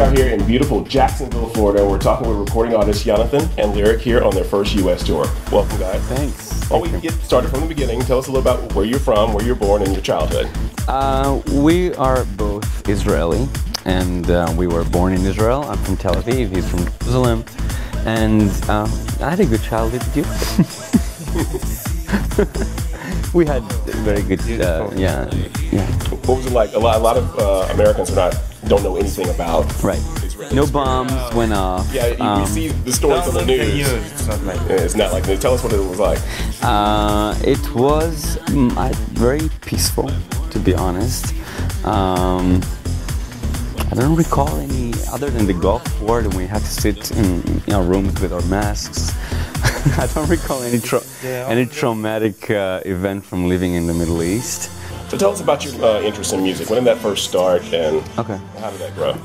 are here in beautiful Jacksonville, Florida. We're talking with recording artists Jonathan and Lyric here on their first U.S. tour. Welcome, guys. Thanks. Well, we can get started from the beginning. Tell us a little about where you're from, where you're born, and your childhood. We are both Israeli, and we were born in Israel. I'm from Tel Aviv, he's from Jerusalem, and I had a good childhood too. We had very good, yeah. What was it like? A lot of Americans don't know anything about Israel. No bombs went off. Yeah, you see the stories on the news. It's not like that. It's not like that. Tell us what it was like. It was very peaceful, to be honest. I don't recall any other than the Gulf War, and we had to sit in rooms with our masks. I don't recall any traumatic event from living in the Middle East. So tell us about your interest in music. When did that first start, and how did that grow?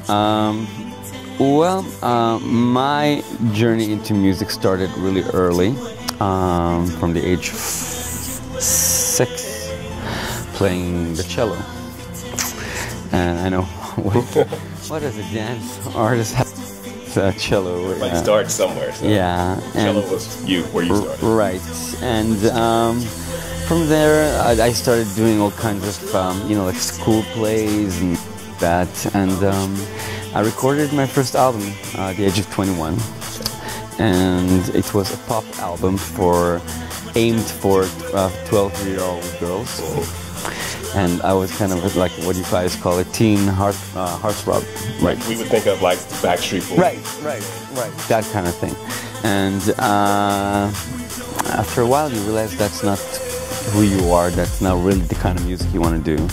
My journey into music started really early, from the age of 6, playing the cello. And I know, what does a dance artist have? Cello. Everybody starts somewhere. So yeah. Cello was where you started. Right. And from there, I started doing all kinds of, like school plays and that. And I recorded my first album at the age of 21. And it was a pop album aimed for 12-year-old girls. And I was kind of like what you guys call a teen heartthrob. Right, we would think of like Backstreet Boys. Right. That kind of thing. And after a while, you realize that's not who you are. That's not really the kind of music you want to do.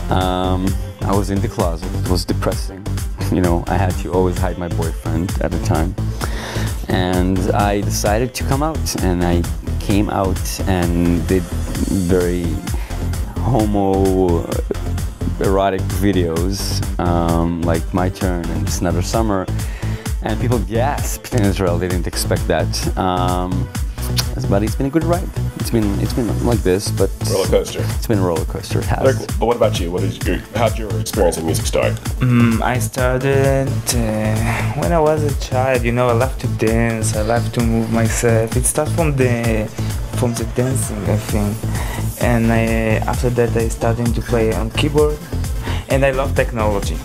I was in the closet. It was depressing. I had to always hide my boyfriend at the time. And I decided to come out. And I came out and did very homo-erotic videos, like My Turn and It's Another Summer, and people gasped in Israel. They didn't expect that. But it's been a good ride. It's been like this, but roller coaster. It's been a roller coaster. It has. But what about you? How'd your experience in music start? I started when I was a child. I love to dance. I love to move myself. It starts from the dancing, I think. And after that, I started to play on keyboard. And I love technology.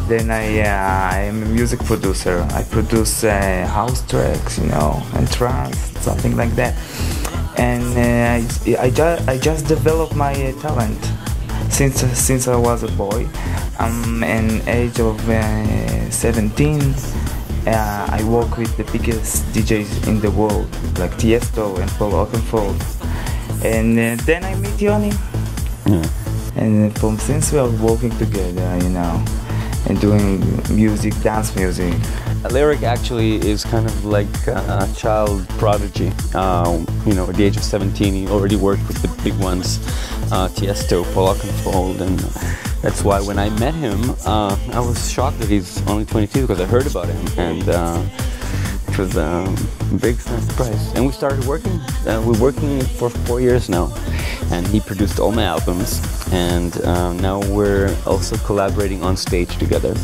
Then I am a music producer. I produce house tracks, and trance, something like that. And I just developed my talent since I was a boy. I'm an age of 17. I work with the biggest DJs in the world, like Tiesto and Paul Oakenfold. And then I met Yoni. And since we are working together, and doing music, dance music. Lyric actually is kind of like a child prodigy. At the age of 17, he already worked with the big ones, Tiesto, Paul Oakenfold, and that's why when I met him, I was shocked that he's only 22 because I heard about him, and it was a big surprise. And we started working. We're working for 4 years now, and he produced all my albums, and now we're also collaborating on stage together.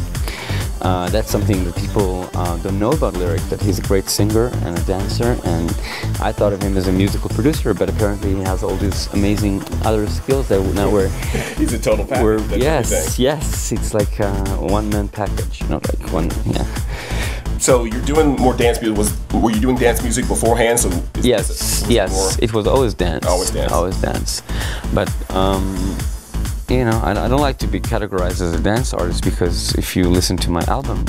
That's something that people don't know about Lyric, that he's a great singer and a dancer, and I thought of him as a musical producer, but apparently he has all these amazing other skills that now we're... He's a total package. Yes, it's like a one-man package, like one, yeah. So you're doing more dance music. Were you doing dance music beforehand? So yes, it was always dance. Always dance. But I don't like to be categorized as a dance artist because if you listen to my album,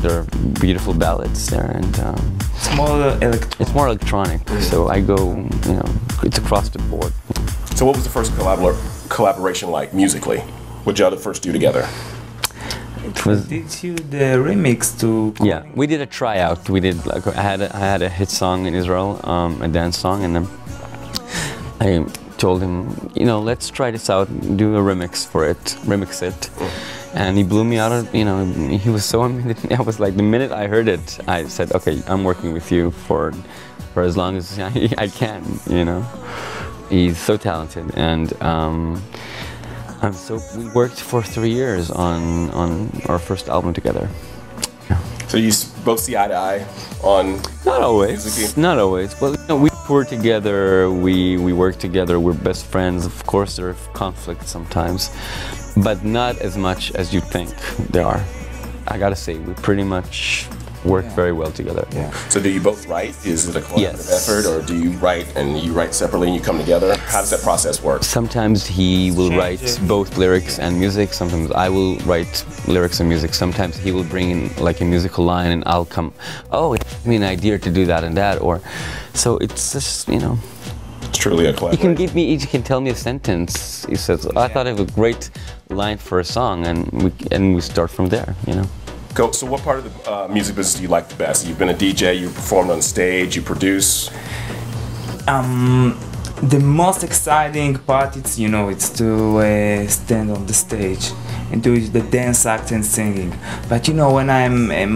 there are beautiful ballads there, and it's more electronic. So I go, it's across the board. So what was the first collaboration like musically? What y'all first do together? Did you the remix to? Yeah, we did a tryout. We did I had a hit song in Israel, a dance song, and then I told him, let's try this out, do a remix it, and he blew me out of, he was so amazing. I was like, the minute I heard it, I said, okay, I'm working with you for as long as I can, He's so talented, and So we worked for 3 years on our first album together. So you both see eye to eye on... Not always. Not always. Well, we tour together, we work together, we're best friends. Of course, there are conflicts sometimes, but not as much as you think there are. I gotta say, we pretty much work very well together. Yeah. So do you both write? Is it a collaborative effort, or do you write and you write separately and you come together? How does that process work? Sometimes he will write both lyrics and music. Sometimes I will write lyrics and music. Sometimes he will bring in like a musical line and I'll come, oh, it gave me an idea to do that and that. Or, so it's just, you know. It's truly a collaboration. He can tell me a sentence. He says, I thought of a great line for a song, and we start from there, you know. So what part of the music business do you like the best? You've been a DJ, you performed on stage, you produce. The most exciting part, it's to stand on the stage and do the dance act and singing. But when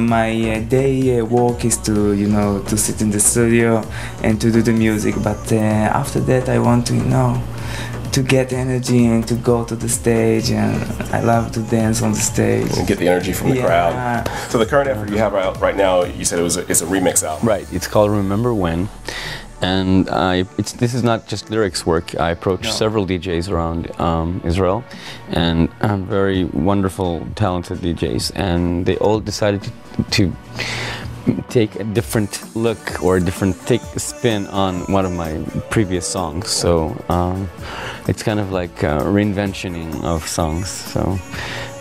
my day work is to sit in the studio and to do the music. But after that, I want to get energy and to go to the stage, and I love to dance on the stage. And get the energy from the crowd. So the current effort you have right now, you said it's a remix album. Right, it's called Remember When. And this is not just lyrics work. I approached several DJs around Israel, and very wonderful, talented DJs, and they all decided to take a different look or take a spin on one of my previous songs. So it's kind of like a reinventioning of songs. So,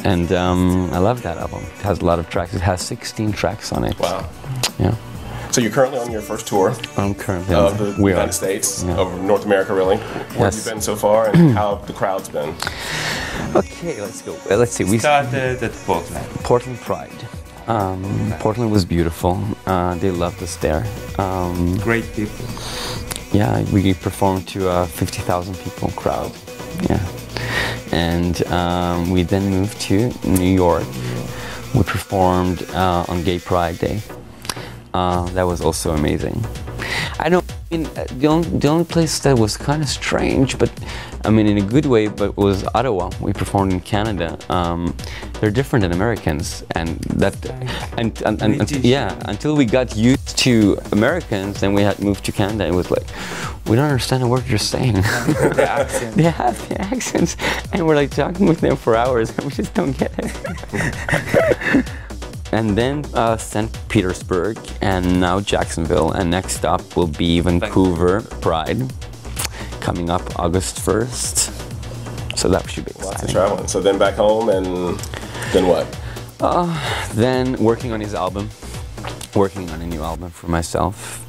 and I love that album. It has a lot of tracks. It has 16 tracks on it. Wow. Yeah. So you're currently on your first tour. I'm currently of the United States, of North America, really. Where have you been so far, and how have the crowds been? Okay, let's go. Let's see. We started at Portland. Portland Pride. Portland was beautiful. They loved us there. Great people. Yeah, we performed to a 50,000 people crowd. Yeah, and we then moved to New York. We performed on Gay Pride Day. That was also amazing. The only place that was kind of strange, but I mean in a good way, but was Ottawa. We performed in Canada. They're different than Americans, and until we got used to Americans, then we had moved to Canada. It was like, we don't understand a word you're saying. The accent. They have the accents, and we're like talking with them for hours, and we just don't get it. And then St. Petersburg, and now Jacksonville, and next stop will be Vancouver Pride, coming up August 1st. So that should be exciting. Lots of traveling. So then back home, and then what? Then working on working on a new album for myself.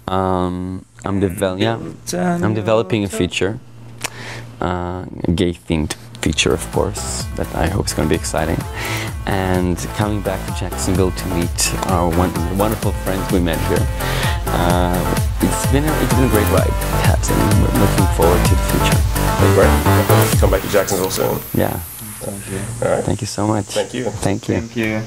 I'm developing a feature, a gay-themed feature, of course, that I hope is going to be exciting. And coming back to Jacksonville to meet our wonderful friends we met here. It's been a great ride. It has, and we're looking forward to the future. Great. Come back to Jacksonville soon. Yeah. Thank you. All right. Thank you so much. Thank you. Thank you. Thank you.